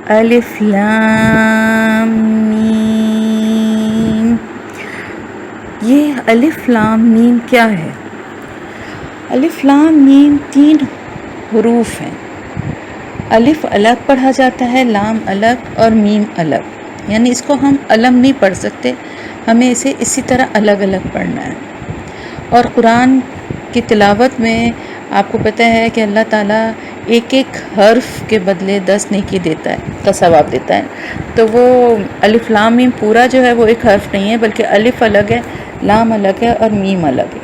الف لام میم. یہ الف لام میم کیا ہے؟ الف لام میم 3 حروف ہیں. الف الگ پڑھا جاتا ہے، لام الگ اور میم الگ. یعنی اس کو ہم علم نہیں پڑھ سکتے، ہمیں اسے اسی طرح الگ الگ پڑھنا ہے. اور قرآن کی تلاوت میں آپ کو پتہ ہے کہ اللہ تعالیٰ ایک ایک حرف کے بدلے 10 نیکی دیتا ہے، کا ثواب دیتا ہے. تو وہ الف لام میم پورا جو ہے وہ ایک حرف نہیں ہے، بلکہ الف الگ ہے، لام الگ ہے اور میم الگ ہے.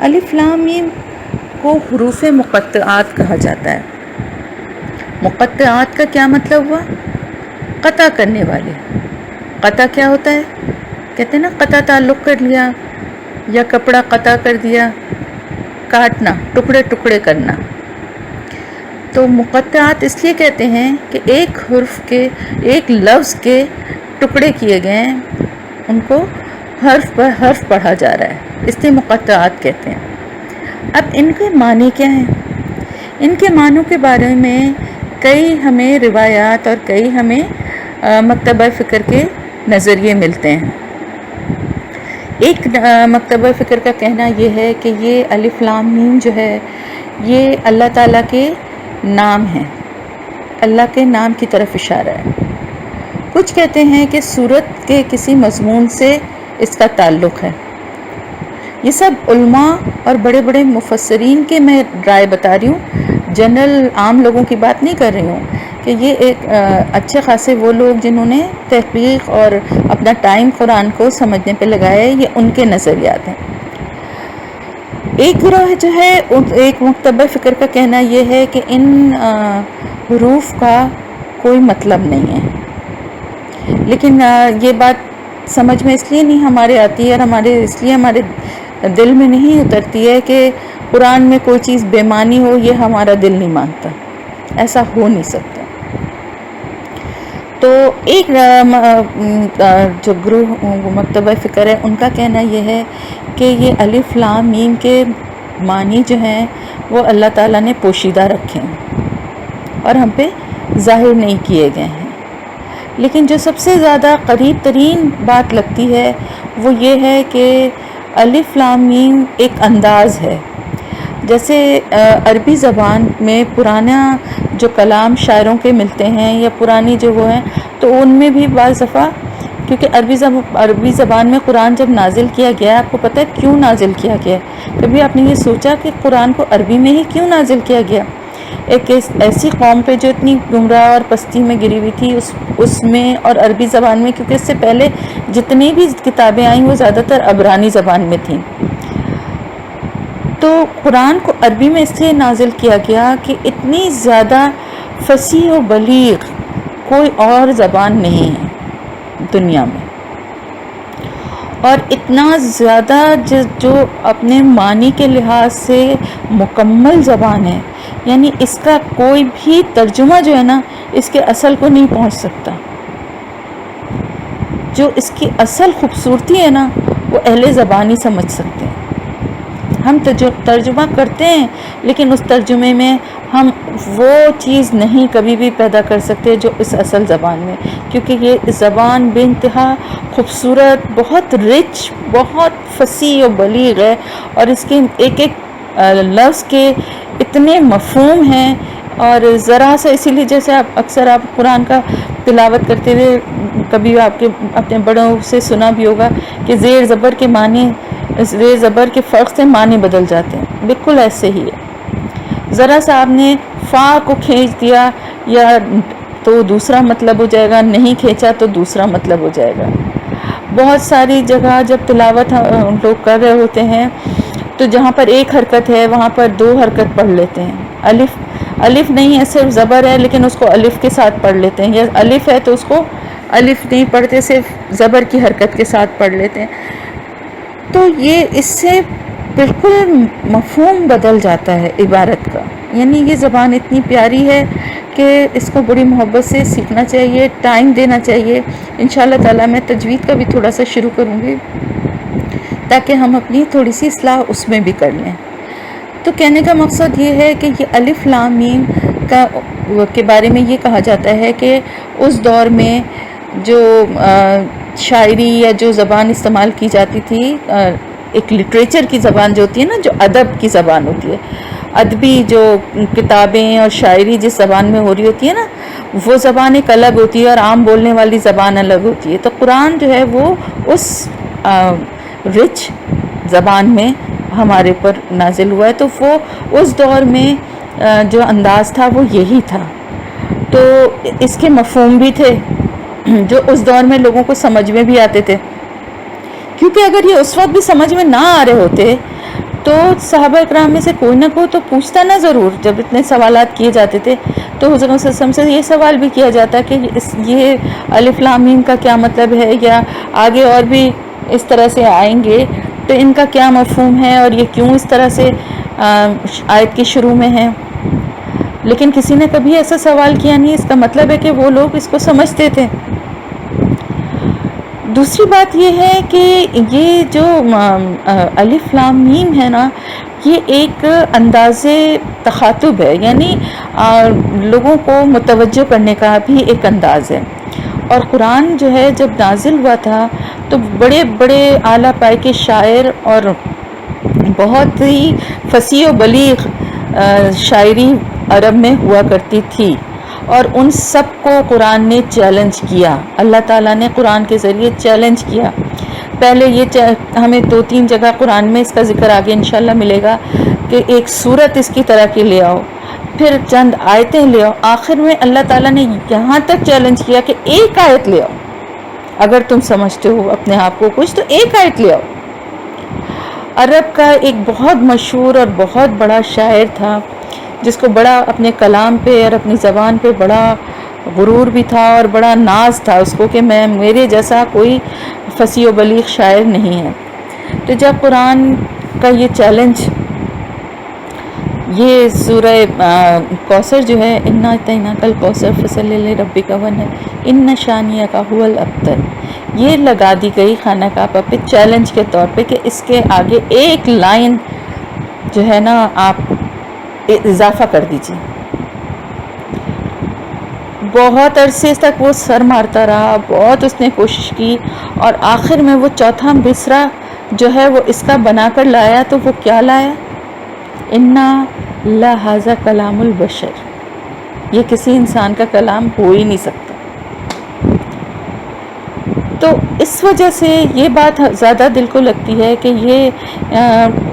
الف لام میم کو حروف مقطعات کہا جاتا ہے. مقطعات کا کیا مطلب ہوا؟ قطع کرنے والے. قطع کیا ہوتا ہے؟ کہتے ہیں نا قطع تعلق کر لیا، یا کپڑا قطع کر دیا، کاٹنا، ٹکڑے ٹکڑے کرنا. تو مقطعات اس لیے کہتے ہیں کہ ایک حرف کے، ایک لفظ کے ٹکڑے کیے گئے ہیں، ان کو حرف پر حرف پڑھا جا رہا ہے، اس لیے مقطعات کہتے ہیں. اب ان کے معنی کیا ہیں؟ ان کے معنوں کے بارے میں کئی ہمیں روایات اور کئی ہمیں مکتبہ فکر کے نظریے ملتے ہیں. ایک مکتبہ فکر کا کہنا یہ ہے کہ یہ الف لام میم جو ہے یہ اللہ تعالیٰ کے نام ہیں، اللہ کے نام کی طرف اشارہ ہے. کچھ کہتے ہیں کہ سورت کے کسی مضمون سے اس کا تعلق ہے. یہ سب علماء اور بڑے بڑے مفسرین کے میں رائے بتا رہی ہوں، جنرل عام لوگوں کی بات نہیں کر رہی ہوں، کہ یہ ایک اچھے خاصے وہ لوگ جنہوں نے تحقیق اور اپنا ٹائم قرآن کو سمجھنے پہ لگایا ہے، یہ ان کے نظریات ہیں. ایک گروہ جو ہے، ایک مکتبہ فکر کا کہنا یہ ہے کہ ان حروف کا کوئی مطلب نہیں ہے. لیکن یہ بات سمجھ میں اس لیے نہیں ہمارے آتی ہے اور اس لیے ہمارے دل میں نہیں اترتی ہے کہ قرآن میں کوئی چیز بے معنی ہو، یہ ہمارا دل نہیں مانتا، ایسا ہو نہیں سکتا. تو ایک جو گروہ مکتبہ فکر ہے ان کا کہنا یہ ہے کہ یہ الف لام میم کے معنی جو ہیں وہ اللہ تعالیٰ نے پوشیدہ رکھے ہیں اور ہم پہ ظاہر نہیں کیے گئے ہیں. لیکن جو سب سے زیادہ قریب ترین بات لگتی ہے وہ یہ ہے کہ الف لام میم ایک انداز ہے. جیسے عربی زبان میں پرانا جو کلام شاعروں کے ملتے ہیں یا پرانی جو وہ ہیں، تو ان میں بھی بعض دفعہ، کیونکہ عربی زبان میں قرآن جب نازل کیا گیا، آپ کو پتہ ہے کیوں نازل کیا گیا؟ کبھی آپ نے یہ سوچا کہ قرآن کو عربی میں ہی کیوں نازل کیا گیا؟ ایک ایسی قوم پہ جو اتنی گمراہ اور پستی میں گری ہوئی تھی، اس میں اور عربی زبان میں، کیونکہ اس سے پہلے جتنی بھی کتابیں آئیں وہ زیادہ تر عبرانی زبان میں تھیں. تو قرآن کو عربی میں اس لیے نازل کیا گیا کہ اتنی زیادہ فصیح و بلیغ کوئی اور زبان نہیں ہے دنیا میں، اور اتنا زیادہ جو اپنے معنی کے لحاظ سے مکمل زبان ہے. یعنی اس کا کوئی بھی ترجمہ جو ہے نا اس کے اصل کو نہیں پہنچ سکتا. جو اس کی اصل خوبصورتی ہے نا وہ اہل زبان ہی سمجھ سکتے ہیں. ہم ترجمہ کرتے ہیں لیکن اس ترجمے میں ہم وہ چیز نہیں کبھی بھی پیدا کر سکتے جو اس اصل زبان میں، کیونکہ یہ زبان بے انتہا خوبصورت، بہت رچ، بہت فصیح و بلیغ ہے، اور اس کے ایک ایک لفظ کے اتنے مفہوم ہیں. اور ذرا سا اسی لیے جیسے اکثر آپ قرآن کا تلاوت کرتے ہوئے کبھی آپ کے اپنے بڑوں سے سنا بھی ہوگا کہ زیر زبر کے معنی، زیر زبر کے فرق سے معنی بدل جاتے ہیں. بالکل ایسے ہی ہے. ذرا سا آپ نے فا کو کھینچ دیا یا تو دوسرا مطلب ہو جائے گا، نہیں کھینچا تو دوسرا مطلب ہو جائے گا. بہت ساری جگہ جب تلاوت ہم لوگ کر رہے ہوتے ہیں تو جہاں پر ایک حرکت ہے وہاں پر 2 حرکت پڑھ لیتے ہیں. الف نہیں ہے، صرف زبر ہے لیکن اس کو الف کے ساتھ پڑھ لیتے ہیں، یا الف ہے تو اس کو الف نہیں پڑھتے، صرف زبر کی حرکت کے ساتھ پڑھ لیتے ہیں. تو یہ اس سے بالکل مفہوم بدل جاتا ہے عبارت کا. یعنی یہ زبان اتنی پیاری ہے کہ اس کو بڑی محبت سے سیکھنا چاہیے، ٹائم دینا چاہیے. انشاءاللہ تعالیٰ میں تجوید کا بھی تھوڑا سا شروع کروں گی تاکہ ہم اپنی تھوڑی سی اصلاح اس میں بھی کر لیں. تو کہنے کا مقصد یہ ہے کہ یہ الف لام میم کے بارے میں یہ کہا جاتا ہے کہ اس دور میں جو شاعری یا جو زبان استعمال کی جاتی تھی، ایک لٹریچر کی زبان جو ہوتی ہے نا، جو ادب کی زبان ہوتی ہے، ادبی جو کتابیں اور شاعری جس زبان میں ہو رہی ہوتی ہے نا، وہ زبان ایک الگ ہوتی ہے اور عام بولنے والی زبان الگ ہوتی ہے. تو قرآن جو ہے وہ اس رچ زبان میں ہمارے پر نازل ہوا ہے. تو وہ اس دور میں جو انداز تھا وہ یہی تھا. تو اس کے مفہوم بھی تھے جو اس دور میں لوگوں کو سمجھ میں بھی آتے تھے، کیونکہ اگر یہ اس وقت بھی سمجھ میں نہ آ رہے ہوتے تو صحابہ اکرام میں سے کوئی نہ کوئی تو پوچھتا نا ضرور. جب اتنے سوالات کیے جاتے تھے تو حضور صلی اللہ علیہ وسلم سے یہ سوال بھی کیا جاتا کہ یہ الف لام میم کا کیا مطلب ہے، یا آگے اور بھی اس طرح سے آئیں گے تو ان کا کیا مفہوم ہے اور یہ کیوں اس طرح سے آیت کے شروع میں ہے. لیکن کسی نے کبھی ایسا سوال کیا نہیں. اس کا مطلب ہے کہ وہ لوگ اس کو سمجھتے تھے. دوسری بات یہ ہے کہ یہ جو الف لام میم ہے نا، یہ ایک انداز تخاطب ہے، یعنی لوگوں کو متوجہ کرنے کا بھی ایک انداز ہے. اور قرآن جو ہے جب نازل ہوا تھا تو بڑے بڑے اعلیٰ پائے کے شاعر اور بہت ہی فصیح و بلیغ شاعری عرب میں ہوا کرتی تھی، اور ان سب کو قرآن نے چیلنج کیا. اللہ تعالیٰ نے قرآن کے ذریعے چیلنج کیا. پہلے یہ ہمیں 2-3 جگہ قرآن میں اس کا ذکر آگے انشاءاللہ ملے گا کہ ایک سورت اس کی طرح کی لے آؤ، پھر چند آیتیں لے آؤ. آخر میں اللہ تعالیٰ نے یہاں تک چیلنج کیا کہ ایک آیت لے آؤ. اگر تم سمجھتے ہو اپنے آپ کو کچھ تو ایک آیت لے آؤ. عرب کا ایک بہت مشہور اور بہت بڑا شاعر تھا جس کو بڑا اپنے کلام پہ اور اپنی زبان پہ بڑا غرور بھی تھا اور بڑا ناز تھا اس کو کہ میرے جیسا کوئی فصیح و بلیغ شاعر نہیں ہے. تو جب قرآن کا یہ چیلنج، یہ سورہ کوثر جو ہے، انا اعطیناک الکوثر فصلی لربک وانحر ان شانئک ھو الابتر، یہ لگا دی گئی خانہ کعبہ پہ چیلنج کے طور پہ کہ اس کے آگے ایک لائن جو ہے نا آپ اضافہ کر دیجیے. بہت عرصے تک وہ سر مارتا رہا، بہت اس نے کوشش کی، اور آخر میں وہ چوتھا مصرع جو ہے وہ اس کا بنا کر لایا. تو وہ کیا لایا؟ انا لہذا کلام البشر، یہ کسی انسان کا کلام ہو ہی نہیں سکتا. تو اس وجہ سے یہ بات زیادہ دل کو لگتی ہے کہ یہ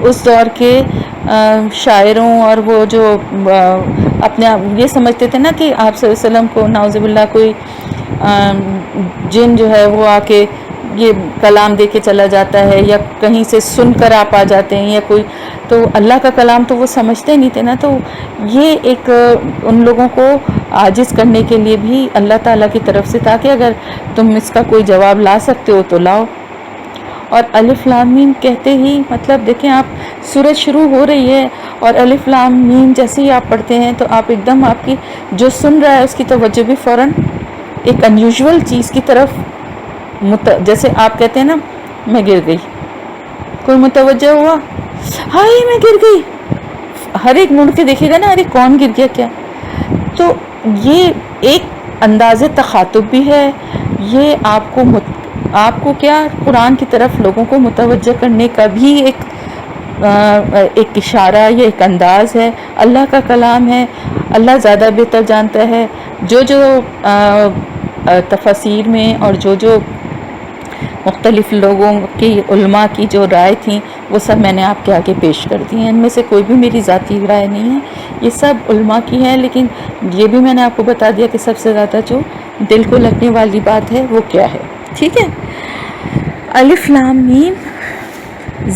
اس دور کے شاعروں اور وہ جو اپنے آپ یہ سمجھتے تھے نا کہ آپ صلی اللہ علیہ وسلم کو نعوذ باللہ کوئی جن جو ہے وہ آ کے یہ کلام دے کے چلا جاتا ہے، یا کہیں سے سن کر آپ آ جاتے ہیں، یا کوئی تو اللہ کا کلام تو وہ سمجھتے نہیں تھے نا. تو یہ ایک ان لوگوں کو عاجز کرنے کے لیے بھی اللہ تعالیٰ کی طرف سے تھا کہ اگر تم اس کا کوئی جواب لا سکتے ہو تو لاؤ. اور الف لام میم کہتے ہی مطلب دیکھیں، آپ سورج شروع ہو رہی ہے اور الف لام میم جیسے ہی آپ پڑھتے ہیں تو آپ ایک دم آپ کی جو سن رہا ہے اس کی توجہ بھی فوراً ایک انیوژول چیز کی طرف جیسے آپ کہتے ہیں نا میں گر گئی، کوئی متوجہ ہوا، ہائے میں گر گئی، ہر ایک مڑ کے دیکھے گا نا ارے کون گر گیا کیا. تو یہ ایک انداز تخاطب بھی ہے، یہ آپ کو کیا قرآن کی طرف لوگوں کو متوجہ کرنے کا بھی ایک اشارہ یا ایک انداز ہے. اللہ کا کلام ہے، اللہ زیادہ بہتر جانتا ہے. جو تفاسیر میں اور جو مختلف لوگوں کی علماء کی جو رائے تھیں وہ سب میں نے آپ کے آگے پیش کر دی ہیں. ان میں سے کوئی بھی میری ذاتی رائے نہیں ہے، یہ سب علماء کی ہے. لیکن یہ بھی میں نے آپ کو بتا دیا کہ سب سے زیادہ جو دل کو لگنے والی بات ہے وہ کیا ہے. ٹھیک ہے. الف لام میم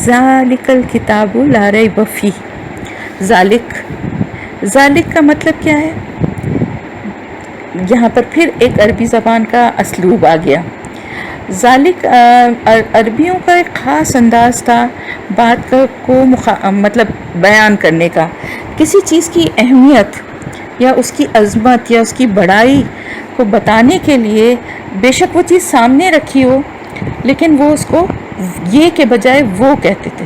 ذالک الکتاب لا ریب فیہ. ذالک کا مطلب کیا ہے؟ یہاں پر پھر ایک عربی زبان کا اسلوب آ گیا. ذالک عربیوں کا ایک خاص انداز تھا بات کو مطلب بیان کرنے کا. کسی چیز کی اہمیت یا اس کی عظمت یا اس کی بڑائی کو بتانے کے لیے بے شک وہ چیز سامنے رکھی ہو لیکن وہ اس کو یہ کے بجائے وہ کہتے تھے.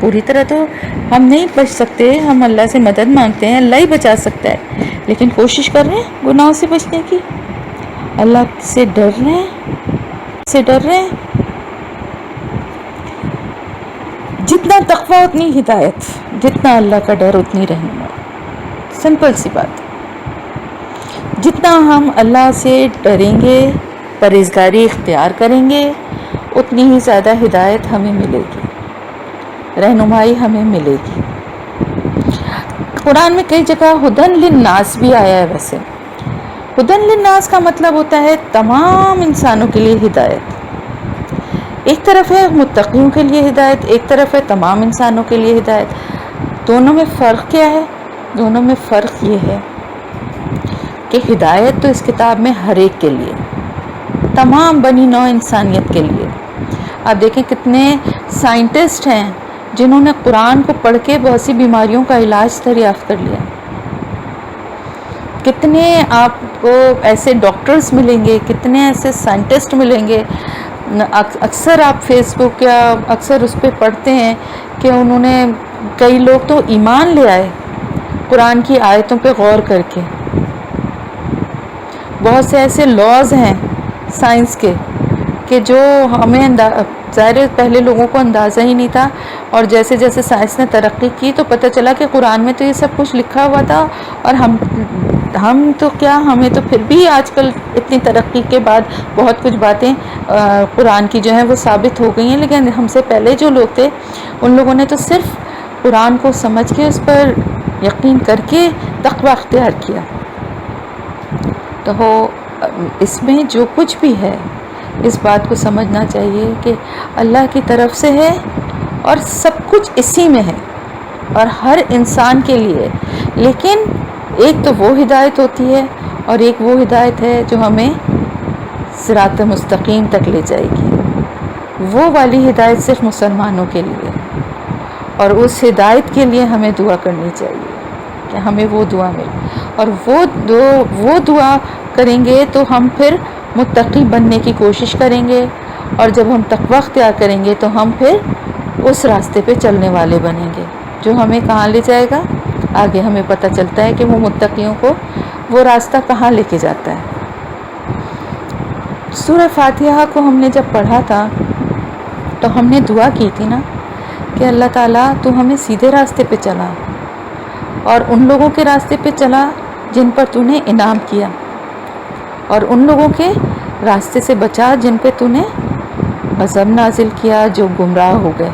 پوری طرح تو ہم نہیں بچ سکتے، ہم اللہ سے مدد مانگتے ہیں، اللہ ہی بچا سکتا ہے، لیکن کوشش کر رہے ہیں گناہوں سے بچنے کی، اللہ سے ڈر رہے ہیں. جتنا تقوی اتنی ہدایت، جتنا اللہ کا ڈر اتنی رہنمائی. سمپل سی بات. جتنا ہم اللہ سے ڈریں گے، پرہیزگاری اختیار کریں گے، اتنی ہی زیادہ ہدایت ہمیں ملے گی، رہنمائی ہمیں ملے گی. قرآن میں کئی جگہ ہدن للناس بھی آیا ہے. ویسے ہدن للناس کا مطلب ہوتا ہے تمام انسانوں کے لیے ہدایت. ایک طرف ہے متقیوں کے لیے ہدایت، ایک طرف ہے تمام انسانوں کے لیے ہدایت. دونوں میں فرق کیا ہے؟ دونوں میں فرق یہ ہے کہ ہدایت تو اس کتاب میں ہر ایک کے لیے، تمام بنی نوع انسانیت کے لیے. آپ دیکھیں کتنے سائنٹسٹ ہیں جنہوں نے قرآن کو پڑھ کے بہت سی بیماریوں کا علاج دریافت کر لیا. کتنے آپ کو ایسے ڈاکٹرز ملیں گے، کتنے ایسے سائنٹسٹ ملیں گے. اکثر آپ فیس بک یا اکثر اس پہ پڑھتے ہیں کہ انہوں نے، کئی لوگ تو ایمان لے آئے قرآن کی آیتوں پہ غور کر کے. بہت سے ایسے لاز ہیں سائنس کے کہ جو ہمیں ظاہر پہلے لوگوں کو اندازہ ہی نہیں تھا، اور جیسے جیسے سائنس نے ترقی کی تو پتہ چلا کہ قرآن میں تو یہ سب کچھ لکھا ہوا تھا، اور ہم تو کیا، ہمیں تو پھر بھی آج کل اتنی ترقی کے بعد بہت کچھ باتیں قرآن کی جو ہیں وہ ثابت ہو گئی ہیں. لیکن ہم سے پہلے جو لوگ تھے ان لوگوں نے تو صرف قرآن کو سمجھ کے اس پر یقین کر کے تقوی اختیار کیا. تو اس میں جو کچھ بھی ہے اس بات کو سمجھنا چاہیے کہ اللہ کی طرف سے ہے اور سب کچھ اسی میں ہے اور ہر انسان کے لیے. لیکن ایک تو وہ ہدایت ہوتی ہے اور ایک وہ ہدایت ہے جو ہمیں صراط مستقیم تک لے جائے گی. وہ والی ہدایت صرف مسلمانوں کے لیے، اور اس ہدایت کے لیے ہمیں دعا کرنی چاہیے کہ ہمیں وہ دعا ملے. اور وہ دعا کریں گے تو ہم پھر متقی بننے کی کوشش کریں گے، اور جب ہم تقوی اختیار کریں گے تو ہم پھر اس راستے پہ چلنے والے بنیں گے جو ہمیں کہاں لے جائے گا. آگے ہمیں پتہ چلتا ہے کہ وہ متقیوں کو وہ راستہ کہاں لے کے جاتا ہے. سورہ فاتحہ کو ہم نے جب پڑھا تھا تو ہم نے دعا کی تھی نا کہ اللہ تعالیٰ تو ہمیں سیدھے راستے پہ چلا، اور ان لوگوں کے راستے پہ چلا جن پر تو نے انعام کیا، اور ان لوگوں کے راستے سے بچا جن پہ تو نے غضب نازل کیا، جو گمراہ ہو گئے.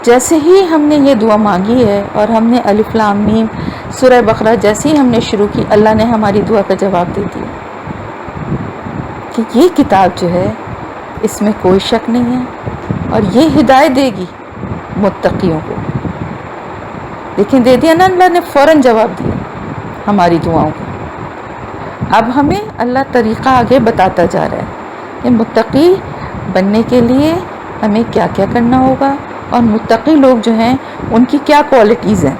جیسے ہی ہم نے یہ دعا مانگی ہے اور ہم نے الف لام میم سورہ بقرہ جیسے ہی ہم نے شروع کی، اللہ نے ہماری دعا کا جواب دے دیا کہ یہ کتاب جو ہے اس میں کوئی شک نہیں ہے اور یہ ہدایت دے گی متقیوں کو. لیکن دے دیا نا، اللہ نے فوراً جواب دیا ہماری دعاؤں کو. اب ہمیں اللہ طریقہ آگے بتاتا جا رہا ہے کہ متقی بننے کے لیے ہمیں کیا کیا کرنا ہوگا، اور متقی لوگ جو ہیں ان کی کیا کوالٹیز ہیں،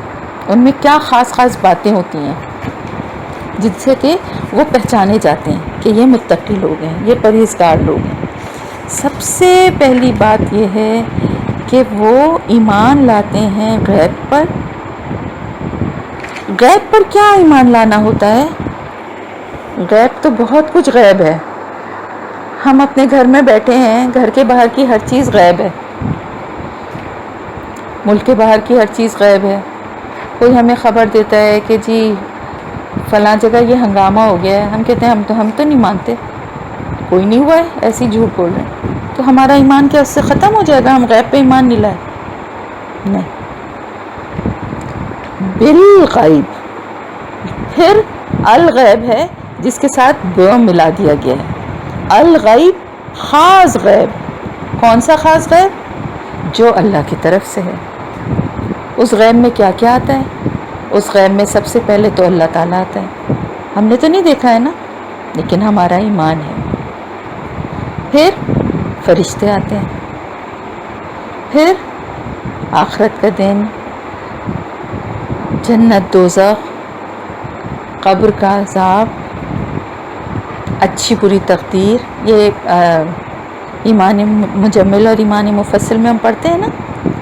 ان میں کیا خاص خاص باتیں ہوتی ہیں جن سے کہ وہ پہچانے جاتے ہیں کہ یہ متقی لوگ ہیں، یہ پرہیزگار لوگ ہیں. سب سے پہلی بات یہ ہے کہ وہ ایمان لاتے ہیں غیب پر. غیب پر کیا ایمان لانا ہوتا ہے؟ غیب تو بہت کچھ غیب ہے. ہم اپنے گھر میں بیٹھے ہیں، گھر کے باہر کی ہر چیز غیب ہے، ملک کے باہر کی ہر چیز غیب ہے. کوئی ہمیں خبر دیتا ہے کہ جی فلاں جگہ یہ ہنگامہ ہو گیا ہے، ہم کہتے ہیں ہم تو نہیں مانتے، کوئی نہیں ہوا ہے، ایسے ہی جھوٹ بول رہے ہیں. تو ہمارا ایمان کیا اس سے ختم ہو جائے گا؟ ہم غیب پہ ایمان نہیں لائے؟ نہیں. بالغیب پھر الغیب ہے جس کے ساتھ ب ملا دیا گیا ہے. الغیب خاص غیب. کون سا خاص غیب؟ جو اللہ کی طرف سے ہے. اس غیب میں کیا کیا آتا ہے؟ اس غیب میں سب سے پہلے تو اللہ تعالیٰ آتا ہے. ہم نے تو نہیں دیکھا ہے نا، لیکن ہمارا ایمان ہے. پھر فرشتے آتے ہیں، پھر آخرت کا دن، جنت دوزخ، قبر کا عذاب، اچھی بری تقدیر. یہ ایمان مجمل اور ایمان مفصل میں ہم پڑھتے ہیں نا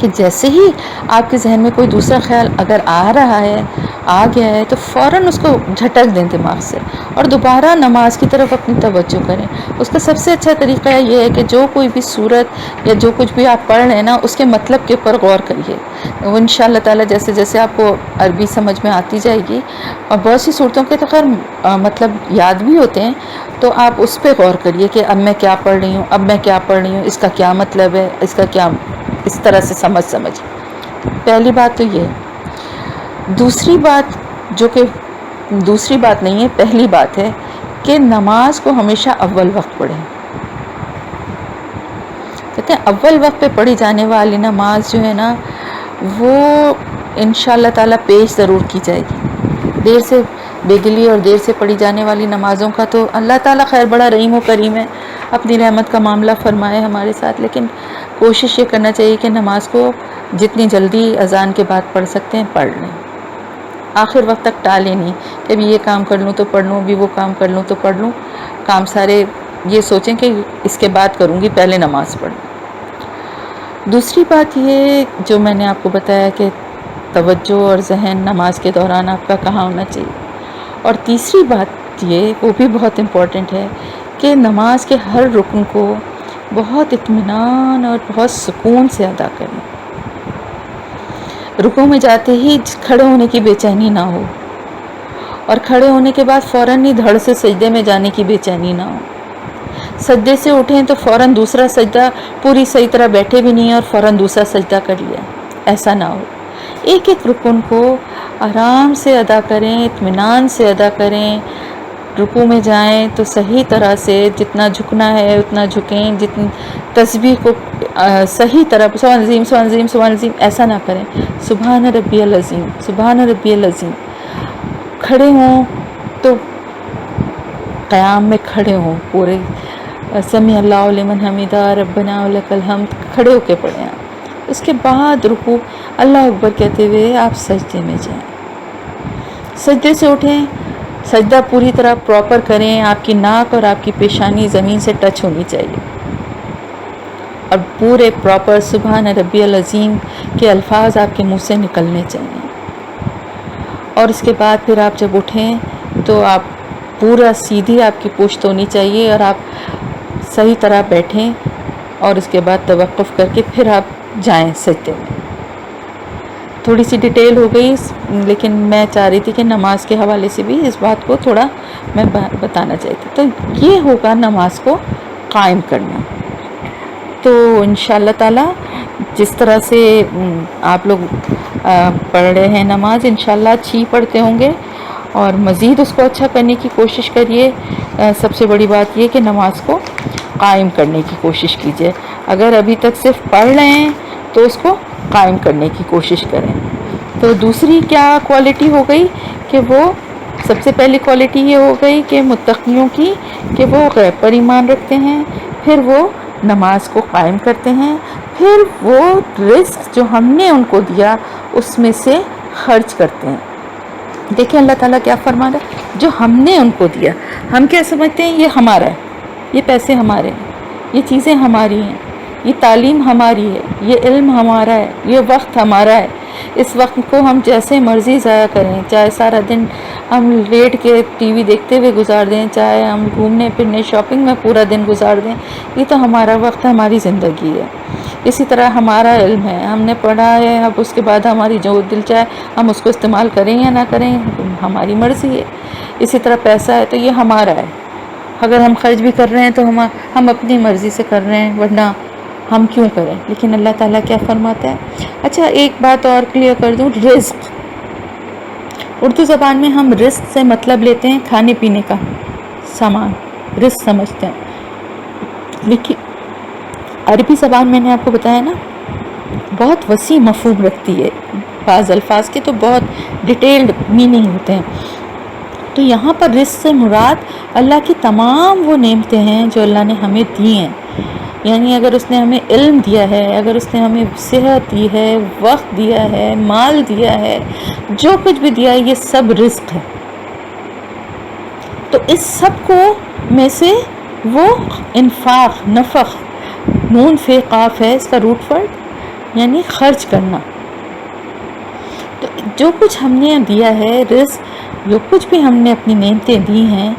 کہ جیسے ہی آپ کے ذہن میں کوئی دوسرا خیال اگر آ گیا ہے تو فوراً اس کو جھٹک دیں دماغ سے اور دوبارہ نماز کی طرف اپنی توجہ کریں. اس کا سب سے اچھا طریقہ یہ ہے کہ جو کوئی بھی صورت یا جو کچھ بھی آپ پڑھ رہے ہیں نا اس کے مطلب کے اوپر غور کریے. وہ ان شاء اللہ تعالیٰ جیسے جیسے آپ کو عربی سمجھ میں آتی جائے گی اور بہت سی صورتوں کے تو خیر مطلب یاد بھی ہوتے ہیں تو آپ اس پہ غور کریے کہ اب میں کیا پڑھ رہی ہوں، اب میں کیا پڑھ رہی ہوں، اس کا کیا مطلب ہے، اس کا کیا، اس طرح سے سمجھ. پہلی بات تو یہ ہے. دوسری بات جو کہ دوسری بات نہیں ہے، پہلی بات ہے کہ نماز کو ہمیشہ اول وقت پڑھیں. کہتے ہیں اول وقت پہ پڑھی جانے والی نماز جو ہے نا وہ انشاءاللہ تعالیٰ پیش ضرور کی جائے گی. دیر سے بے دلی اور دیر سے پڑھی جانے والی نمازوں کا تو اللہ تعالیٰ خیر بڑا رحیم و کریم ہے، اپنی رحمت کا معاملہ فرمائے ہمارے ساتھ. لیکن کوشش یہ کرنا چاہیے کہ نماز کو جتنی جلدی اذان کے بعد پڑھ سکتے ہیں پڑھ لیں. آخر وقت تک ٹالیں نہیں کہ ابھی یہ کام کر لوں تو پڑھ لوں، ابھی وہ کام کر لوں تو پڑھ لوں. کام سارے یہ سوچیں کہ اس کے بعد کروں گی، پہلے نماز پڑھ. دوسری بات یہ جو میں نے آپ کو بتایا کہ توجہ اور ذہن نماز کے دوران آپ کا کہاں ہونا چاہیے. اور تیسری بات یہ وہ بھی بہت امپورٹنٹ ہے کہ نماز کے ہر رکن کو بہت اطمینان اور بہت سکون سے ادا کریں. رکوع میں جاتے ہی کھڑے ہونے کی بے چینی نہ ہو اور کھڑے ہونے کے بعد فوراً ہی دھڑ سے سجدے میں جانے کی بے چینی نہ ہو. سجدے سے اٹھیں تو فوراً دوسرا سجدہ پوری صحیح طرح بیٹھے بھی نہیں اور فوراً دوسرا سجدہ کر لیا، ایسا نہ ہو. ایک ایک رکن کو آرام سے ادا کریں، اطمینان سے ادا کریں. رکوع میں جائیں تو صحیح طرح سے جتنا جھکنا ہے اتنا جھکیں، جتنی تسبیح کو صحیح طرح سبحان عظیم سبحان عظیم سبحان عظیم ایسا نہ کریں. سبحان ربی العظیم سبحان ربی العظیم. کھڑے ہوں تو قیام میں کھڑے ہوں پورے سمیع اللہ لمن حمیدہ ربنا ولک الحمد کھڑے ہو کے پڑھیں. اس کے بعد رکوع اللہ اکبر کہتے ہوئے آپ سجدے میں جائیں. سجدے سے اٹھیں، سجدہ پوری طرح پراپر کریں. آپ کی ناک اور آپ کی پیشانی زمین سے ٹچ ہونی چاہیے اور پورے پراپر سبحان ربی العظیم کے الفاظ آپ کے منہ سے نکلنے چاہیے. اور اس کے بعد پھر آپ جب اٹھیں تو آپ پورا سیدھی آپ کی پشت ہونی چاہیے اور آپ صحیح طرح بیٹھیں اور اس کے بعد توقف کر کے پھر آپ جائیں سجدے میں. تھوڑی سی ڈیٹیل ہو گئی لیکن میں چاہ رہی تھی کہ نماز کے حوالے سے بھی اس بات کو تھوڑا میں بتانا چاہتی. تو یہ ہوگا نماز کو قائم کرنا. تو انشاءاللہ تعالیٰ جس طرح سے آپ لوگ پڑھ رہے ہیں نماز انشاءاللہ اچھی پڑھتے ہوں گے اور مزید اس کو اچھا کرنے کی کوشش کریے. سب سے بڑی بات یہ کہ نماز کو قائم کرنے کی کوشش کیجیے. اگر ابھی تک صرف پڑھ رہے ہیں تو اس کو قائم کرنے کی کوشش کریں. تو دوسری کیا کوالٹی ہو گئی کہ وہ سب سے پہلی کوالٹی یہ ہو گئی کہ متقیوں کی کہ وہ غیب پر ایمان رکھتے ہیں، پھر وہ نماز کو قائم کرتے ہیں، پھر وہ رزق جو ہم نے ان کو دیا اس میں سے خرچ کرتے ہیں. دیکھیں اللہ تعالیٰ کیا فرما رہا ہے، جو ہم نے ان کو دیا ہم کیا سمجھتے ہیں یہ ہمارا ہے، یہ پیسے ہمارے ہیں، یہ چیزیں ہماری ہیں، یہ تعلیم ہماری ہے، یہ علم ہمارا ہے، یہ وقت ہمارا ہے. اس وقت کو ہم جیسے مرضی ضائع کریں، چاہے سارا دن ہم لیٹ کے ٹی وی دیکھتے ہوئے گزار دیں، چاہے ہم گھومنے پھرنے شاپنگ میں پورا دن گزار دیں، یہ تو ہمارا وقت ہے، ہماری زندگی ہے. اسی طرح ہمارا علم ہے، ہم نے پڑھا ہے، اب اس کے بعد ہماری جو دل چاہے ہم اس کو استعمال کریں یا نہ کریں ہماری مرضی ہے. اسی طرح پیسہ ہے تو یہ ہمارا ہے، اگر ہم خرچ بھی کر رہے ہیں تو ہم اپنی مرضی سے کر رہے ہیں، ورنہ ہم کیوں کریں. لیکن اللہ تعالیٰ کیا فرماتا ہے. اچھا ایک بات اور کلیئر کر دوں، رزق اردو زبان میں ہم رزق سے مطلب لیتے ہیں کھانے پینے کا سامان، رزق سمجھتے ہیں. لیکن عربی زبان میں نے آپ کو بتایا نا بہت وسیع مفہوم رکھتی ہے، بعض الفاظ کے تو بہت ڈیٹیلڈ میننگ ہوتے ہیں. تو یہاں پر رزق سے مراد اللہ کی تمام وہ نعمتیں ہیں جو اللہ نے ہمیں دی ہیں. یعنی اگر اس نے ہمیں علم دیا ہے، اگر اس نے ہمیں صحت دی ہے، وقت دیا ہے، مال دیا ہے، جو کچھ بھی دیا ہے یہ سب رزق ہے. تو اس سب کو میں سے وہ انفاق، نفق، نون فے قاف ہے اس کا روٹ ورڈ، یعنی خرچ کرنا. تو جو کچھ ہم نے دیا ہے رزق، جو کچھ بھی ہم نے اپنی نعمتیں دی ہیں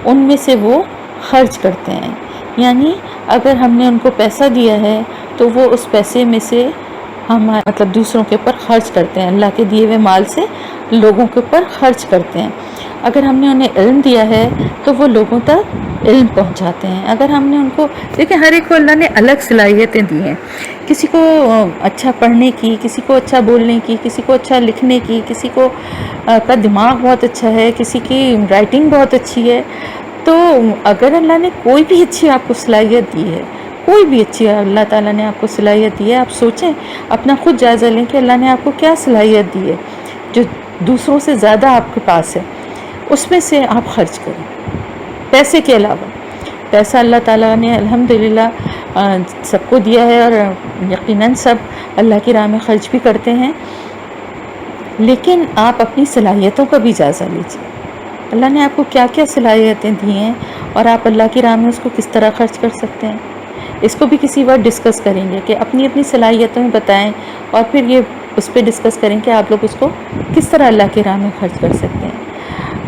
ان میں سے وہ خرچ کرتے ہیں. یعنی اگر ہم نے ان کو پیسہ دیا ہے تو وہ اس پیسے میں سے ہم مطلب دوسروں کے اوپر خرچ کرتے ہیں، اللہ کے دیے ہوئے مال سے لوگوں کے اوپر خرچ کرتے ہیں. اگر ہم نے انہیں علم دیا ہے تو وہ لوگوں تک علم پہنچاتے ہیں. اگر ہم نے ان کو دیکھیں، ہر ایک کو اللہ نے الگ صلاحیتیں دی ہیں. کسی کو اچھا پڑھنے کی، کسی کو اچھا بولنے کی، کسی کو اچھا لکھنے کی، کسی کو کا دماغ بہت اچھا ہے، کسی کی رائٹنگ بہت اچھی ہے. تو اگر اللہ نے کوئی بھی اچھی آپ کو صلاحیت دی ہے، کوئی بھی اچھی اللہ تعالیٰ نے آپ کو صلاحیت دی ہے، آپ سوچیں، اپنا خود جائزہ لیں کہ اللہ نے آپ کو کیا صلاحیت دی ہے جو دوسروں سے زیادہ آپ کے پاس ہے. اس میں سے آپ خرچ کریں. پیسے کے علاوہ پیسہ اللہ تعالیٰ نے الحمدللہ سب کو دیا ہے اور یقیناً سب اللہ کی راہ میں خرچ بھی کرتے ہیں، لیکن آپ اپنی صلاحیتوں کا بھی جائزہ لیجیے. اللہ نے آپ کو کیا کیا صلاحیتیں دی ہیں اور آپ اللہ کی راہ میں اس کو کس طرح خرچ کر سکتے ہیں. اس کو بھی کسی وقت ڈسکس کریں گے کہ اپنی اپنی صلاحیتوں میں بتائیں، اور پھر یہ اس پہ ڈسکس کریں کہ آپ لوگ اس کو کس طرح اللہ کی راہ میں خرچ کر سکتے ہیں.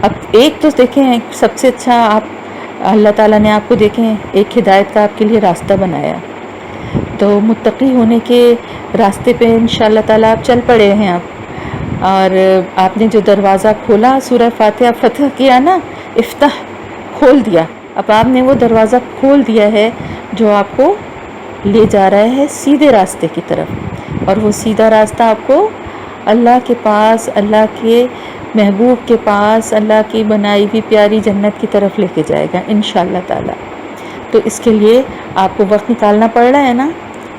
اب ایک تو دیکھیں، سب سے اچھا آپ اللہ تعالیٰ نے آپ کو دیکھیں ایک ہدایت کا آپ کے لیے راستہ بنایا، تو متقی ہونے کے راستے پہ انشاءاللہ تعالیٰ آپ چل پڑے ہیں. اور آپ نے جو دروازہ کھولا، سورہ فاتحہ فتح کیا نا، افتح کھول دیا. اب آپ نے وہ دروازہ کھول دیا ہے جو آپ کو لے جا رہا ہے سیدھے راستے کی طرف، اور وہ سیدھا راستہ آپ کو اللہ کے پاس، اللہ کے محبوب کے پاس، اللہ کی بنائی ہوئی پیاری جنت کی طرف لے کے جائے گا انشاءاللہ تعالی. تو اس کے لیے آپ کو وقت نکالنا پڑ رہا ہے نا.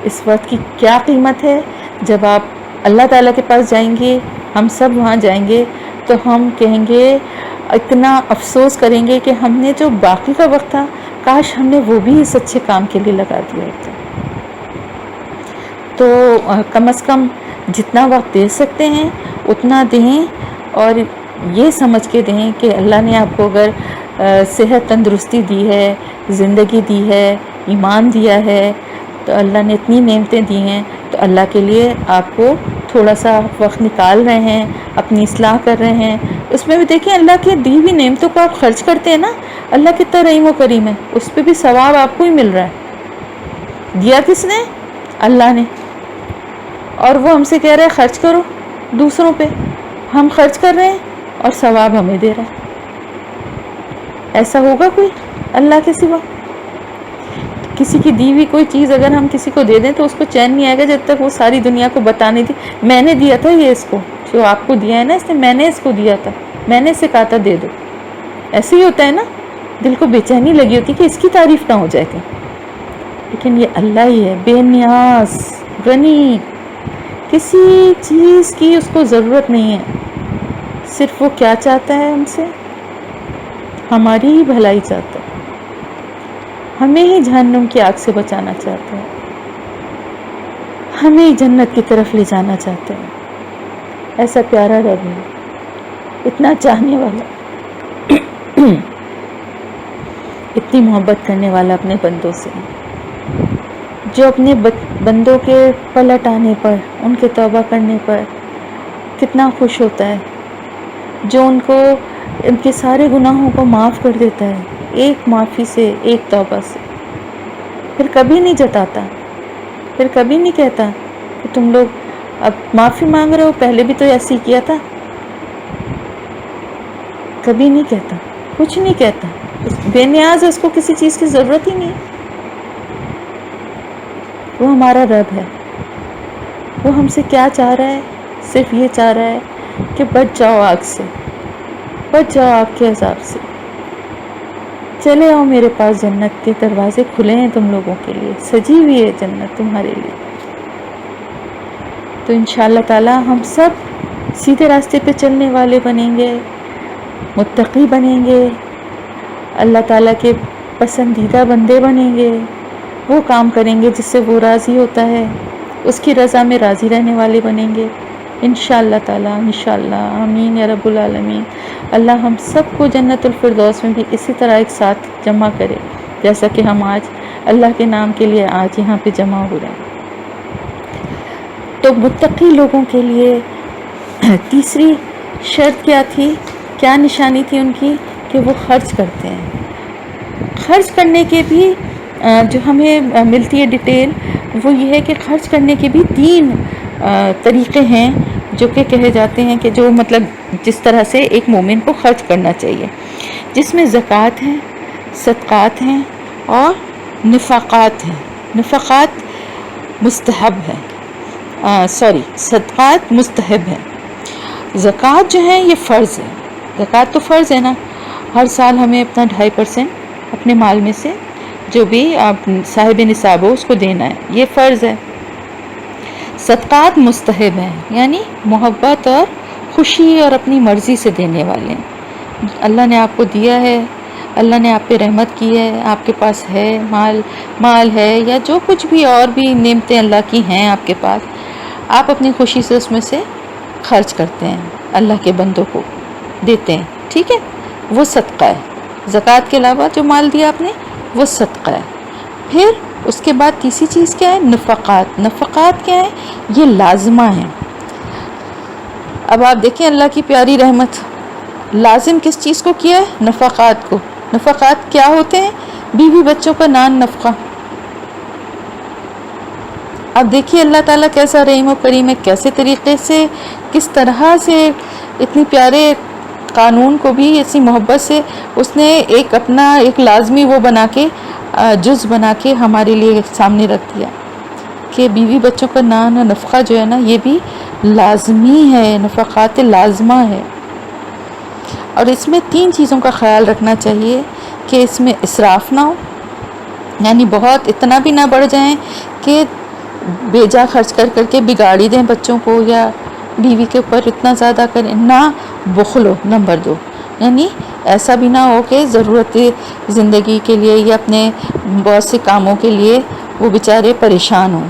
اس وقت کی کیا قیمت ہے؟ جب آپ اللہ تعالیٰ کے پاس جائیں گے، ہم سب وہاں جائیں گے، تو ہم کہیں گے، اتنا افسوس کریں گے کہ ہم نے جو باقی کا وقت تھا کاش ہم نے وہ بھی اس اچھے کام کے لیے لگا دیا ہوتا. تو کم از کم جتنا وقت دے سکتے ہیں اتنا دیں، اور یہ سمجھ کے دیں کہ اللہ نے آپ کو اگر صحت تندرستی دی ہے، زندگی دی ہے، ایمان دیا ہے، تو اللہ نے اتنی نعمتیں دی ہیں، تو اللہ کے لیے آپ کو تھوڑا سا وقت نکال رہے ہیں، اپنی اصلاح کر رہے ہیں. اس میں بھی دیکھیں اللہ کی دی ہوئی نعمتوں کو آپ خرچ کرتے ہیں نا، اللہ کتنا رحیم و کریم ہے، اس پہ بھی ثواب آپ کو ہی مل رہا ہے. دیا کس نے؟ اللہ نے. اور وہ ہم سے کہہ رہے ہیں خرچ کرو دوسروں پہ، ہم خرچ کر رہے ہیں اور ثواب ہمیں دے رہا ہے. ایسا ہوگا کوئی اللہ کے سوا؟ کسی کی دی ہوئی کوئی چیز اگر ہم کسی کو دے دیں تو اس کو چین نہیں آئے گا جب تک وہ ساری دنیا کو بتانے دی میں نے دیا تھا یہ اس کو، جو آپ کو دیا ہے نا اس نے، میں نے اس کو دیا تھا، میں نے اسے کہا تھا دے دو. ایسے ہی ہوتا ہے نا، دل کو بے چینی لگی ہوتی کہ اس کی تعریف نہ ہو جائے گی. لیکن یہ اللہ ہی ہے، بے نیاز، غنی، کسی چیز کی اس کو ضرورت نہیں ہے. صرف وہ کیا چاہتا ہے ہم سے؟ ہماری ہی بھلائی چاہتا ہے، ہمیں ہی جہنم کی آگ سے بچانا چاہتا ہے، ہمیں ہی جنت کی طرف لے جانا چاہتا ہے. ایسا پیارا رب ہے، اتنا چاہنے والا، اتنی محبت کرنے والا اپنے بندوں سے، جو اپنے بندوں کے پلٹ آنے پر، ان کے توبہ کرنے پر کتنا خوش ہوتا ہے، جو ان کو ان کے سارے گناہوں کو معاف کر دیتا ہے ایک معافی سے، ایک توبہ سے. پھر کبھی نہیں جتاتا، پھر کبھی نہیں کہتا کہ تم لوگ اب معافی مانگ رہے ہو، پہلے بھی تو ایسے ہی کیا تھا. کبھی نہیں کہتا، کچھ نہیں کہتا. بے نیاز ہے، اس کو کسی چیز کی ضرورت ہی نہیں. وہ ہمارا رب ہے، وہ ہم سے کیا چاہ رہا ہے؟ صرف یہ چاہ رہا ہے کہ بچ جاؤ آگ سے، بچ جاؤ آگ کے عذاب سے. چلے آؤ میرے پاس، جنت کے دروازے کھلے ہیں تم لوگوں کے لیے، سجی ہوئی ہے جنت تمہارے لیے. تو انشاءاللہ تعالی ہم سب سیدھے راستے پہ چلنے والے بنیں گے، متقی بنیں گے، اللہ تعالیٰ کے پسندیدہ بندے بنیں گے، وہ کام کریں گے جس سے وہ راضی ہوتا ہے، اس کی رضا میں راضی رہنے والے بنیں گے انشاءاللہ تعالی. انشاءاللہ، آمین یا رب العالمین. اللہ ہم سب کو جنت الفردوس میں بھی اسی طرح ایک ساتھ جمع کرے جیسا کہ ہم آج اللہ کے نام کے لیے آج یہاں پہ جمع ہو رہے ہیں. تو متقی لوگوں کے لیے تیسری شرط کیا تھی، کیا نشانی تھی ان کی، کہ وہ خرچ کرتے ہیں۔ خرچ کرنے کے بھی جو ہمیں ملتی ہے ڈیٹیل، وہ یہ ہے کہ خرچ کرنے کے بھی 3 طریقے ہیں جو کہ کہے جاتے ہیں کہ جو مطلب جس طرح سے ایک مومن کو خرچ کرنا چاہیے، جس میں زکوٰۃ ہیں، صدقات ہیں اور نفقات ہیں۔ نفقات مستحب ہے، صدقات مستحب ہے۔ زکوٰۃ جو ہے یہ فرض ہے۔ زکوٰۃ تو فرض ہے نا، ہر سال ہمیں اپنا 2.5% اپنے مال میں سے جو بھی صاحب نصاب ہو اس کو دینا ہے، یہ فرض ہے۔ صدقات مستحب ہیں، یعنی محبت اور خوشی اور اپنی مرضی سے دینے والے ہیں۔ اللہ نے آپ کو دیا ہے، اللہ نے آپ پہ رحمت کی ہے، آپ کے پاس ہے مال ہے یا جو کچھ بھی اور بھی نعمتیں اللہ کی ہیں آپ کے پاس، آپ اپنی خوشی سے اس میں سے خرچ کرتے ہیں، اللہ کے بندوں کو دیتے ہیں، ٹھیک ہے، وہ صدقہ ہے۔ زکوٰۃ کے علاوہ جو مال دیا آپ نے وہ صدقہ ہے۔ پھر اس کے بعد تیسری چیز کیا ہے؟ نفقات۔ نفقات کیا ہے؟ یہ لازمہ ہیں۔ اب آپ دیکھیں اللہ کی پیاری رحمت، لازم کس چیز کو کیا ہے؟ نفقات کو۔ نفقات کیا ہوتے ہیں؟ بیوی بچوں کا نان نفقہ۔ اب دیکھیے اللہ تعالیٰ کیسا رحیم و کریم ہے، کیسے طریقے سے، کس طرح سے اتنی پیارے قانون کو بھی ایسی محبت سے اس نے ایک اپنا ایک لازمی وہ بنا کے جز بنا کے ہمارے لیے سامنے رکھ دیا کہ بیوی بچوں کا نان و نفقہ جو ہے نا یہ بھی لازمی ہے، نفقات لازمہ ہے۔ اور اس میں 3 چیزوں کا خیال رکھنا چاہیے کہ اس میں اسراف نہ ہو، یعنی بہت اتنا بھی نہ بڑھ جائیں کہ بیجا خرچ کر کر کے بگاڑی دیں بچوں کو یا بیوی کے اوپر اتنا زیادہ کریں، نہ بخل ہو۔ نمبر 2، یعنی ایسا بھی نہ ہو کہ ضرورت زندگی کے لیے یا اپنے بہت سے کاموں کے لیے وہ بیچارے پریشان ہوں۔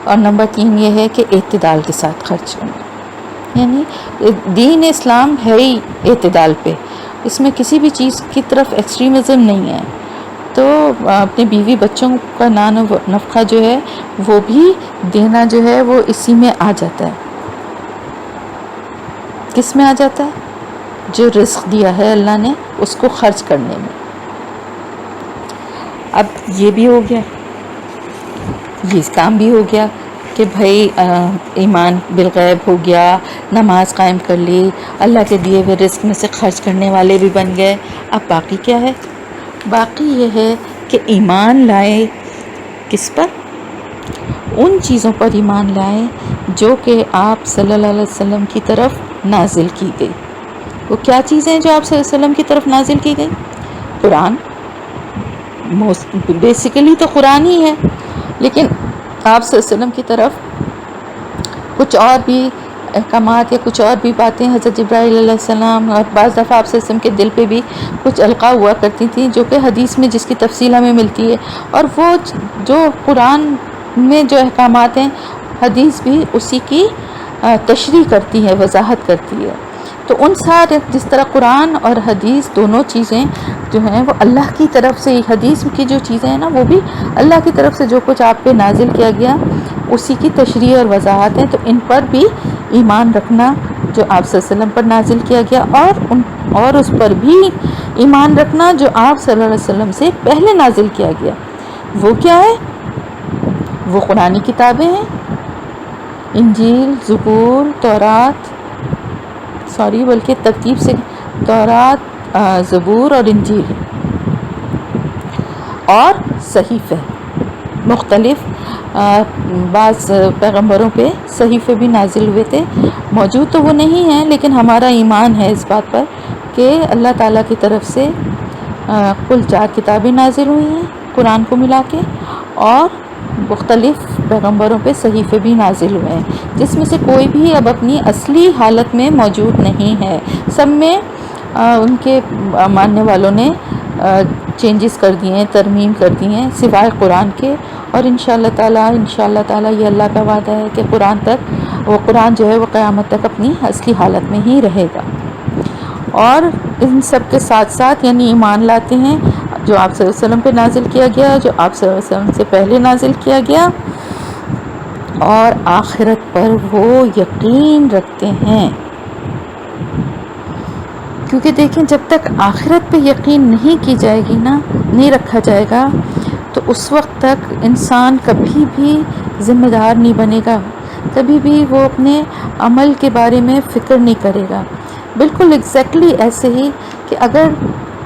اور نمبر 3 یہ ہے کہ اعتدال کے ساتھ خرچ کرنا، یعنی دین اسلام ہے ہی اعتدال پہ، اس میں کسی بھی چیز کی طرف ایکسٹریمزم نہیں ہے۔ تو اپنے بیوی بچوں کا نان و نفقہ جو ہے وہ بھی دینا جو ہے وہ اسی میں آ جاتا ہے۔ کس میں آ جاتا ہے؟ جو رزق دیا ہے اللہ نے اس کو خرچ کرنے میں۔ اب یہ بھی ہو گیا، یہ کام بھی ہو گیا کہ بھائی ایمان بالغیب ہو گیا، نماز قائم کر لی، اللہ کے دیے ہوئے رزق میں سے خرچ کرنے والے بھی بن گئے۔ اب باقی کیا ہے؟ باقی یہ ہے کہ ایمان لائے کس پر؟ ان چیزوں پر ایمان لائے جو کہ آپ صلی اللہ علیہ وسلم کی طرف نازل کی گئی۔ وہ کیا چیزیں جو آپ صلی اللہ علیہ وسلم کی طرف نازل کی گئی؟ قرآن، بیسیکلی تو قرآن ہی ہے، لیکن آپ صلی اللہ علیہ وسلم کی طرف کچھ اور بھی احکامات یا کچھ اور بھی باتیں حضرت جبرائیل علیہ السلام، اور بعض دفعہ آپ صلی اللہ علیہ وسلم کے دل پہ بھی کچھ القاء ہوا کرتی تھیں جو کہ حدیث میں جس کی تفصیل ہمیں ملتی ہے، اور وہ جو قرآن میں جو احکامات ہیں حدیث بھی اسی کی تشریح کرتی ہے، وضاحت کرتی ہے۔ تو ان سارے جس طرح قرآن اور حدیث دونوں چیزیں جو ہیں وہ اللہ کی طرف سے، حدیث کی جو چیزیں ہیں نا وہ بھی اللہ کی طرف سے جو کچھ آپ پہ نازل کیا گیا اسی کی تشریح اور وضاحت ہے۔ تو ان پر بھی ایمان رکھنا جو آپ صلی اللہ علیہ وسلم پر نازل کیا گیا، اور اس پر بھی ایمان رکھنا جو آپ صلی اللہ علیہ وسلم سے پہلے نازل کیا گیا۔ وہ کیا ہے؟ وہ قرآنی کتابیں ہیں، انجیل، زبور، تورات، بلکہ ترتیب سے تورات، زبور اور انجیل، اور صحیفے مختلف، بعض پیغمبروں پہ صحیفے بھی نازل ہوئے تھے، موجود تو وہ نہیں ہیں لیکن ہمارا ایمان ہے اس بات پر کہ اللہ تعالیٰ کی طرف سے کل 4 کتابیں نازل ہوئی ہیں قرآن کو ملا کے، اور مختلف پیغمبروں پہ صحیفے بھی نازل ہوئے ہیں، جس میں سے کوئی بھی اب اپنی اصلی حالت میں موجود نہیں ہے، سب میں ان کے ماننے والوں نے چینجز کر دیے ہیں، ترمیم کر دی ہیں، سوائے قرآن کے۔ اور انشاءاللہ تعالیٰ یہ اللہ کا وعدہ ہے کہ قرآن جو ہے وہ قیامت تک اپنی اصلی حالت میں ہی رہے گا۔ اور ان سب کے ساتھ ساتھ یعنی ایمان لاتے ہیں جو آپ صلی اللہ علیہ وسلم پہ نازل کیا گیا، جو آپ صلی اللہ علیہ وسلم سے پہلے نازل کیا گیا، اور آخرت پر وہ یقین رکھتے ہیں. کیونکہ دیکھیں جب تک آخرت پہ یقین نہیں کی جائے گی نا، نہیں رکھا جائے گا، تو اس وقت تک انسان کبھی بھی ذمہ دار نہیں بنے گا، کبھی بھی وہ اپنے عمل کے بارے میں فکر نہیں کرے گا. بالکل ایگزیکٹلی ایسے ہی کہ اگر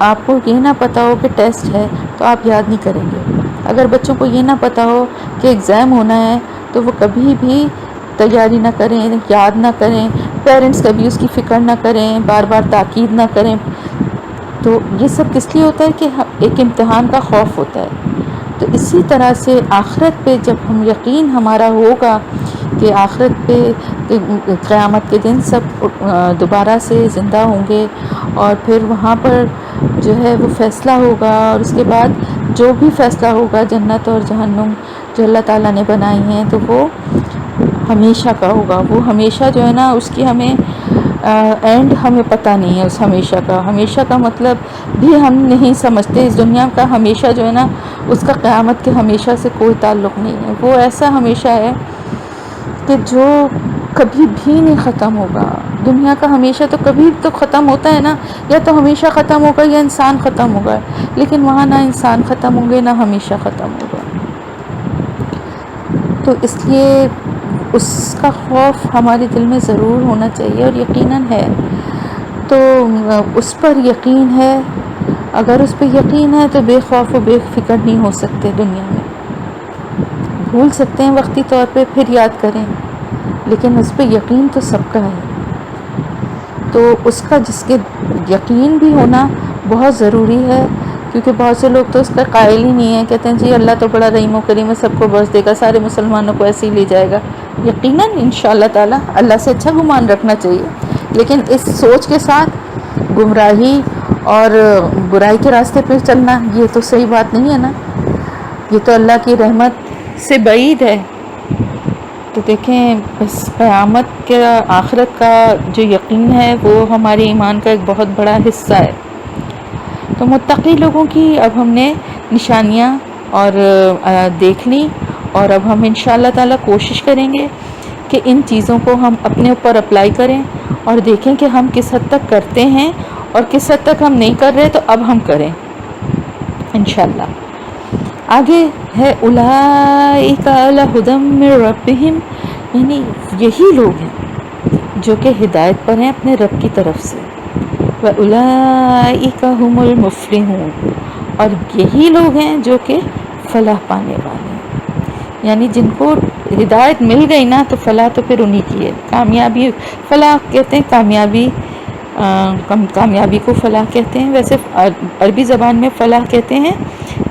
آپ کو یہ نہ پتہ ہو کہ ٹیسٹ ہے تو آپ یاد نہیں کریں گے. اگر بچوں کو یہ نہ پتہ ہو کہ ایگزام ہونا ہے تو وہ کبھی بھی تیاری نہ کریں، یاد نہ کریں، پیرنٹس کبھی اس کی فکر نہ کریں، بار بار تاکید نہ کریں. تو یہ سب کس لیے ہوتا ہے کہ ایک امتحان کا خوف ہوتا ہے. تو اسی طرح سے آخرت پہ جب ہم یقین ہمارا ہوگا کہ آخرت پہ قیامت کے دن سب دوبارہ سے زندہ ہوں گے، اور پھر وہاں پر جو ہے وہ فیصلہ ہوگا، اور اس کے بعد جو بھی فیصلہ ہوگا جنت اور جہنم جو اللہ تعالیٰ نے بنائی ہیں تو وہ ہمیشہ کا ہوگا. وہ ہمیشہ جو ہے نا اس کی ہمیں اینڈ ہمیں پتہ نہیں ہے. اس ہمیشہ کا مطلب بھی ہم نہیں سمجھتے. اس دنیا کا ہمیشہ جو ہے نا اس کا قیامت کے ہمیشہ سے کوئی تعلق نہیں ہے. وہ ایسا ہمیشہ ہے کہ جو کبھی بھی نہیں ختم ہوگا. دنیا کا ہمیشہ تو کبھی تو ختم ہوتا ہے نا، یا تو ہمیشہ ختم ہوگا یا انسان ختم ہوگا، لیکن وہاں نہ انسان ختم ہوں گے نہ ہمیشہ ختم ہوگا. تو اس لیے اس کا خوف ہمارے دل میں ضرور ہونا چاہیے، اور یقیناً ہے. تو اس پر یقین ہے. اگر اس پہ یقین ہے تو بے خوف و بے فکر نہیں ہو سکتے دنیا میں. بھول سکتے ہیں وقتی طور پہ، پھر یاد کریں، لیکن اس پہ یقین تو سب کا ہے. تو اس کا جس کے یقین بھی ہونا بہت ضروری ہے، کیونکہ بہت سے لوگ تو اس کا قائل ہی نہیں ہیں. کہتے ہیں جی اللہ تو بڑا رحیم و کریم ہے، سب کو بخش دے گا، سارے مسلمانوں کو ایسے ہی لے جائے گا. یقیناً انشاءاللہ تعالی اللہ سے اچھا گمان رکھنا چاہیے، لیکن اس سوچ کے ساتھ گمراہی اور برائی کے راستے پہ چلنا یہ تو صحیح بات نہیں ہے نا. یہ تو اللہ کی رحمت سے بعید ہے. تو دیکھیں بس قیامت کے آخرت کا جو یقین ہے وہ ہمارے ایمان کا ایک بہت بڑا حصہ ہے. تو متقی لوگوں کی اب ہم نے نشانیاں اور دیکھ لی، اور اب ہم انشاءاللہ تعالی کوشش کریں گے کہ ان چیزوں کو ہم اپنے اوپر اپلائی کریں اور دیکھیں کہ ہم کس حد تک کرتے ہیں اور کس حد تک ہم نہیں کر رہے، تو اب ہم کریں انشاءاللہ. آگے ہے اولئک علی ھدی من ربہم، یعنی یہی لوگ ہیں جو کہ ہدایت پر ہیں اپنے رب کی طرف سے. وَأُولَئِكَ هُمُ الْمُفْلِحُونَ، اور یہی لوگ ہیں جو کہ فلاح پانے والے ہیں. یعنی جن کو ہدایت مل گئی نا تو فلاح تو پھر انہی کی ہے. کامیابی، فلاح کہتے ہیں کامیابی کو فلاح کہتے ہیں. ویسے عربی زبان میں فلاح کہتے ہیں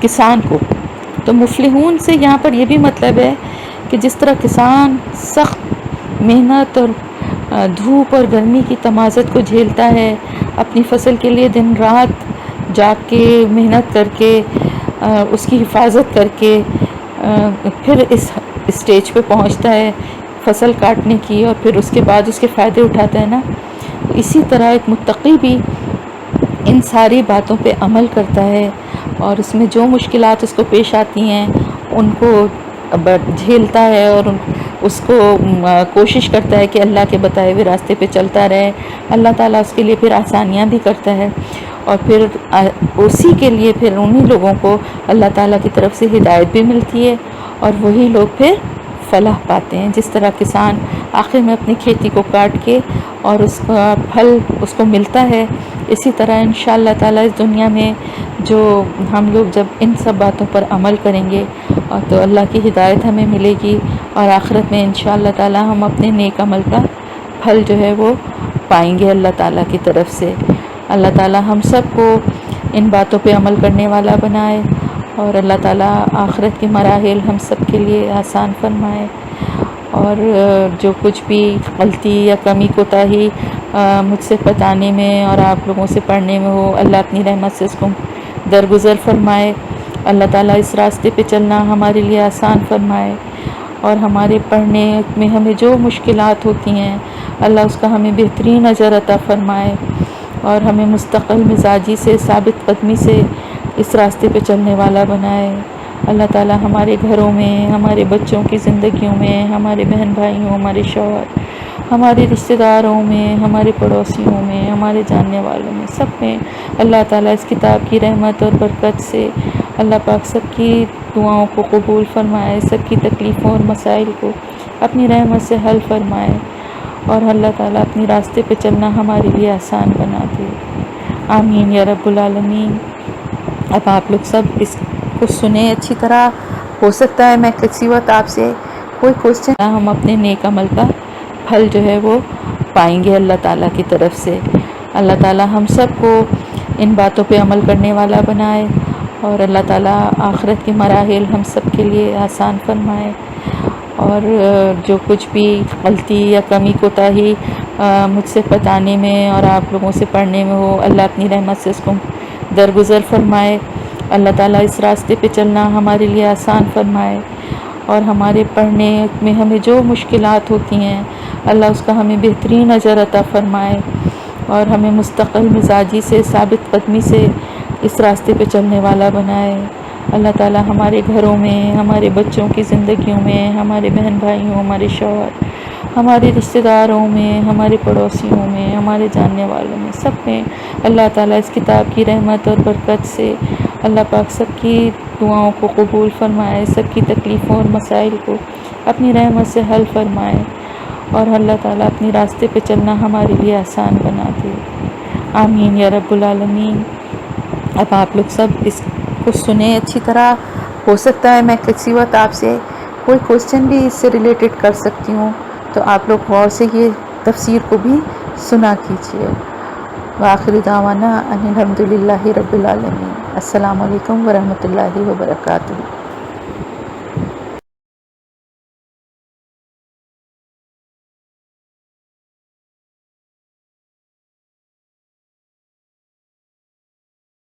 کسان کو. تو مفلحون سے یہاں پر یہ بھی مطلب ہے کہ جس طرح کسان سخت محنت اور دھوپ اور گرمی کی تمازت کو جھیلتا ہے، اپنی فصل کے لیے دن رات جاگ کے محنت کر کے اس کی حفاظت کر کے پھر اس اسٹیج پہ پہنچتا ہے فصل کاٹنے کی، اور پھر اس کے بعد اس کے فائدے اٹھاتا ہے نا، اسی طرح ایک متقی بھی ان ساری باتوں پہ عمل کرتا ہے، اور اس میں جو مشکلات اس کو پیش آتی ہیں ان کو جھیلتا ہے، اور اس کو کوشش کرتا ہے کہ اللہ کے بتائے ہوئے راستے پہ چلتا رہے. اللہ تعالیٰ اس کے لیے پھر آسانیاں بھی کرتا ہے، اور پھر اسی کے لیے پھر انہی لوگوں کو اللہ تعالیٰ کی طرف سے ہدایت بھی ملتی ہے، اور وہی لوگ پھر فلاح پاتے ہیں. جس طرح کسان آخر میں اپنی کھیتی کو کاٹ کے اور اس کا پھل اس کو ملتا ہے، اسی طرح انشاءاللہ تعالیٰ اس دنیا میں جو ہم لوگ جب ان سب باتوں پر عمل کریں گے تو اللہ کی ہدایت ہمیں ملے گی، اور آخرت میں انشاءاللہ تعالیٰ ہم اپنے نیک عمل کا پھل جو ہے وہ پائیں گے اللہ تعالیٰ کی طرف سے. اللہ تعالیٰ ہم سب کو ان باتوں پہ عمل کرنے والا بنائے، اور اللہ تعالیٰ آخرت کے مراحل ہم سب کے لیے آسان فرمائے، اور جو کچھ بھی غلطی یا کمی کوتاہی مجھ سے بتانے میں اور آپ لوگوں سے پڑھنے میں ہو، اللہ اپنی رحمت سے اس کو درگزر فرمائے. اللہ تعالیٰ اس راستے پہ چلنا ہمارے لیے آسان فرمائے، اور ہمارے پڑھنے میں ہمیں جو مشکلات ہوتی ہیں اللہ اس کا ہمیں بہترین اجر عطا فرمائے، اور ہمیں مستقل مزاجی سے ثابت قدمی سے اس راستے پہ چلنے والا بنائے. اللہ تعالیٰ ہمارے گھروں میں، ہمارے بچوں کی زندگیوں میں، ہمارے بہن بھائیوں، ہمارے شوہر، ہمارے رشتہ داروں میں، ہمارے پڑوسیوں میں، ہمارے جاننے والوں میں، سب میں اللہ تعالیٰ اس کتاب کی رحمت اور برکت سے اللہ پاک سب کی دعاؤں کو قبول فرمائے، سب کی تکلیفوں اور مسائل کو اپنی رحمت سے حل فرمائے، اور اللہ تعالیٰ اپنی راستے پہ چلنا ہمارے لیے آسان بنا دے۔ آمین یا رب العالمین۔ اب آپ لوگ سب اس کو سنیں اچھی طرح، ہو سکتا ہے میں کسی وقت آپ سے کوئی کوشچن، ہم اپنے نیک عمل کا پھل جو ہے وہ پائیں گے اللہ تعالیٰ کی طرف سے۔ اللہ تعالیٰ ہم سب کو ان باتوں پہ عمل کرنے والا بنائے، اور اللہ تعالیٰ آخرت کے مراحل ہم سب کے لیے آسان فرمائے، اور جو کچھ بھی غلطی یا کمی کوتاہی مجھ سے بتانے میں اور آپ لوگوں سے پڑھنے میں ہو، اللہ اپنی رحمت سے اس کو درگزر فرمائے۔ اللہ تعالیٰ اس راستے پہ چلنا ہمارے لیے آسان فرمائے، اور ہمارے پڑھنے میں ہمیں جو مشکلات ہوتی ہیں اللہ اس کا ہمیں بہترین اجر عطا فرمائے، اور ہمیں مستقل مزاجی سے، ثابت قدمی سے اس راستے پہ چلنے والا بنائے۔ اللہ تعالیٰ ہمارے گھروں میں، ہمارے بچوں کی زندگیوں میں، ہمارے بہن بھائیوں، ہمارے شوہر، ہمارے رشتہ داروں میں، ہمارے پڑوسیوں میں، ہمارے جاننے والوں میں، سب میں اللہ تعالیٰ اس کتاب کی رحمت اور برکت سے اللہ پاک سب کی دعاؤں کو قبول فرمائے، سب کی تکلیفوں اور مسائل کو اپنی رحمت سے حل فرمائے، اور اللہ تعالیٰ اپنی راستے پہ چلنا ہمارے لیے آسان بنا دے۔ آمین یا رب العالمین۔ اب آپ لوگ سب اس کو سنیں اچھی طرح، ہو سکتا ہے میں کسی وقت آپ سے کوئی کوشچن بھی اس سے ریلیٹڈ کر سکتی ہوں، تو آپ لوگ غور سے یہ تفسیر کو بھی سنا کیجیے۔ وآخر دعوانا ان الحمد للہ رب العالمین۔ السلام علیکم ورحمۃ اللہ وبرکاتہ۔